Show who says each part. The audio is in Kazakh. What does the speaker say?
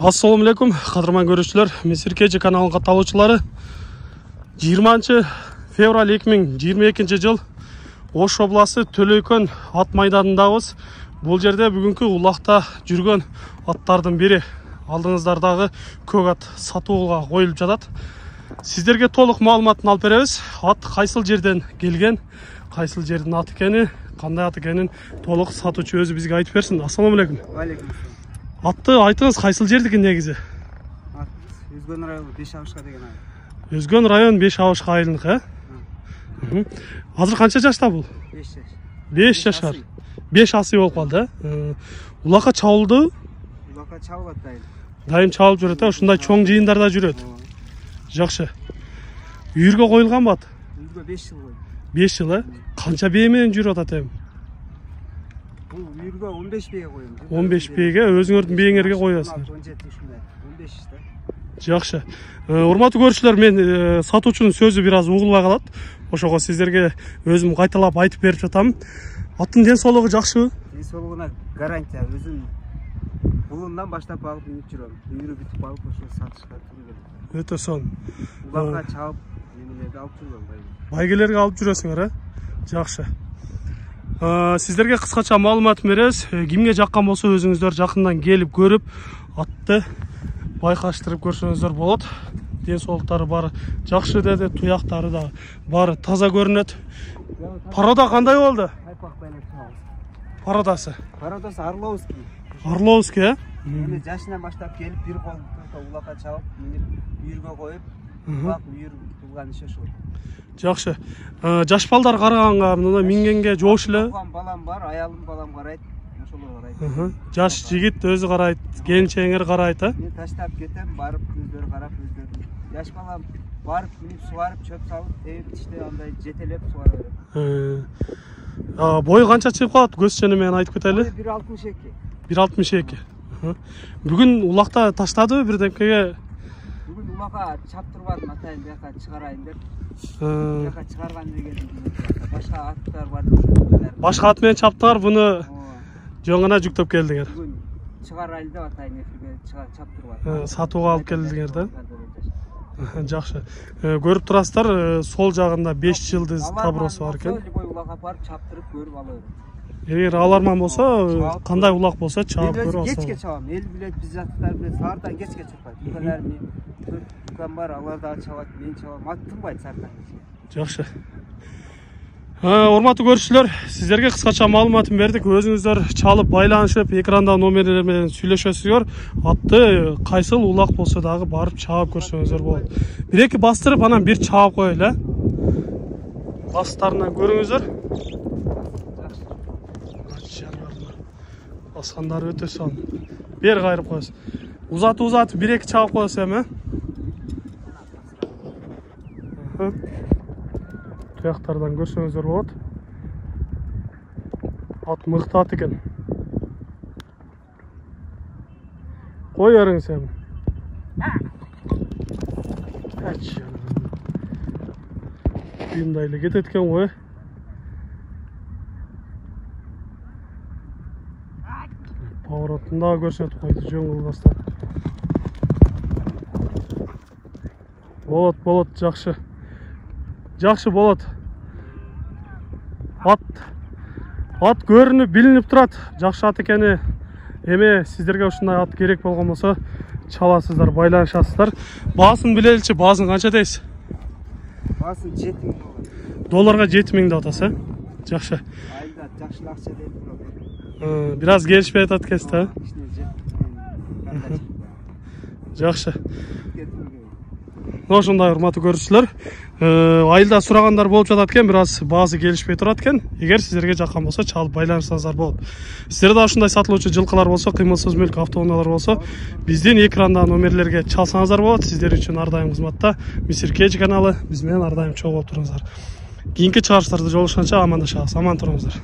Speaker 1: Assalamu alaikum, qadırman görüşçüler. Misir Keci kanalının katılımcıları. 20 fevral 2022 yıl Oş oblası Төлөйкөн at майданындабыз. Бұл жерде бүгінгі улақта жүрген аттардың бiri. Алдыңыздардағы көк ат сатуға қойылып жатады. Сіздерге толық маалыматын алып береміз. Ат қайсыл жерден келген, қайсыл жердің аты екені, қандай ат екенін толық сатушы өзі бізге айтып берсін. Ассаламу алейкум.
Speaker 2: Алейкум.
Speaker 1: Атты айтыңыз, қайсыл жердікі негізі?
Speaker 2: Өзгөн районы 5 Авышқа деген айыл.
Speaker 1: Өзгөн район 5 Авышқа айылыныкі, ә? Азыр қанша жашта бұл?
Speaker 2: 5 жаш.
Speaker 1: 5 жашар. 5 асый болып қалды. Улаққа чауылды?
Speaker 2: Улаққа чауылады дайым.
Speaker 1: Дайым чауылып жүреді, ушундай чоң жиындарда жүреді. Жақсы. Үйірге қойылған ба ат?
Speaker 2: Үйірге 5 жыл қойды.
Speaker 1: 5 жыл, қанша беймен жүріп ататайым?
Speaker 2: Бұл үйірге 15 бейге қойым.
Speaker 1: 15 бейге өзіңердің бейіңерге қоясың.
Speaker 2: 17 ушундай. 15 işte.
Speaker 1: Жақсы. Урматтуу көрүүчүлөр, мен сатуучунун сөзү бир аз угулбай калат. Ошого сиздерге өзүм кайталап айтып берип жатам. Аттын ден соолугу жакшыбы?
Speaker 2: Ден соолугуна гарантия. Өзүм булундан баштап алып минип жүрөм. Үйрү бүтүп алып ошо сатышка туру келет.
Speaker 1: Өтө сонун.
Speaker 2: Улакка чаап, немелерди алып жүрөм.
Speaker 1: Байгелерге алып жүрөсүңөр, э? Жакшы. Сиздерге кыскача маалымат беребиз. Кимге жаккан болсо өзүңүздөр жакындан келип көрүп, атты байкаштырып көрсөңүздөр болот. Ден соолуктары бары жакшы деди, туяктары да бары таза көрүнөт. Порода кандай болду?
Speaker 2: Тайпак байлап чабабыз.
Speaker 1: Пародасы?
Speaker 2: Пародасы Орловский.
Speaker 1: Орловский, э?
Speaker 2: Эми жашынан баштап келип, бир колду улакка чабып, минип, үйүргө коюп, улак үйүр тулган иши ошол.
Speaker 1: Жакшы. Жаш балдар караганга, мына мингенге жоош эле.
Speaker 2: Балам бар, аялым балам карайт, ошолор карайт.
Speaker 1: Жаш жигит өзү карайт, келинчегиңер карайт, э?
Speaker 2: Мен таштап кетем, барып өздөрү карап өздөрү. Жаш балам барып, минип сугарып, чөп салып, тебип, тиште андай жетелеп сугара берем.
Speaker 1: Бою канча чыгып калат? Көз чені менен айтып кетели.
Speaker 2: 1.62.
Speaker 1: 1.62. Бүгүн улакта таштадыбы бирдемкеге?
Speaker 2: Бүгүн улакка чаптырбадым, атайын бияка чыгарайын деп. Бияка чыгарган деген башка аттар бар.
Speaker 1: Башка ат менен чаптыңар, буну жөн гана жүктөп келдиңер.
Speaker 2: Бүгүн чыгарайын деп атайын эфирге чаптырбадым.
Speaker 1: Сатууга алып келдиңер да? Жакшы. Көрүп турасыздар, сол жагында 5 жылдыз табыросу бар экен.
Speaker 2: Любой улакка барып чаптырып көрүп ала берем.
Speaker 1: Эгер аларман болсо, кандай улак болсо чаап көрүп алсам.
Speaker 2: Кечке чабам. Эл билет, биз жактар билет, саардан кечке чыкпайт. Дүкөндөр мен дүкөн бар, алар да чабат, мен чабам. Ат тынбайт саардан кечке.
Speaker 1: Жакшы. Урматтуу көрүүчүлөр, сиздерге кыскача маалыматын бердик. Өзүңүздөр чалып байланышып, экранда номерлер менен сүйлөшөсүздөр. Атты кайсыл улак болсо дагы барып чаап көрсөңүздөр болот. Бир-эки бастырып, анан бир чаап коелу, э? Бастарынан көрүңүздөр. Баскандары өтө сонун. Бер кайрып коесуз. Узатып бир-эки чаап коесуз эми, э? Туяктардан көрсөңүздөр болот. Ат мыкты ат экен. Кой бериңиз эми. Күйүмдөй эле кетет экен го, э? Поворотун дагы көрсөтүп койду, жөн кылбастан. Болот, жакшы. Жакшы болот. Ат көрүнүп, билинип турат. Жакшы ат экени. Эми сиздерге ушундай ат керек болгон болсо, чаласыздар, байланышасыздар. Баасын билеличи, баасын канча дейсиз?
Speaker 2: Баасын 7.000
Speaker 1: долларга 7.000 деп атасыз, э? Жакшы.
Speaker 2: Айда жакшы акча деп.
Speaker 1: Бир аз келишпей атат экенсиз, э? Жакшы. Ошондой урматтуу көрүүчүлөр, айылда сурагандар болуп жатат экен, бир аз баасы келишпей турат экен. Эгер сиздерге жаккан болсо, чалып байланышсаңыздар болот. Сиздерде да ушундай сатылуучу жылкылар болсо, кыймылсыз мүлк автоунаалар болсо, биздин экрандагы номерлерге чалсаңыздар болот. Сиздер үчүн ар дайым кызматта Misir Keci каналы, биз менен ар дайым чогуу болуп туруңуздар. Кийинки чыгарыштарда жолугушканча амандашабыз. Аман туруңуздар.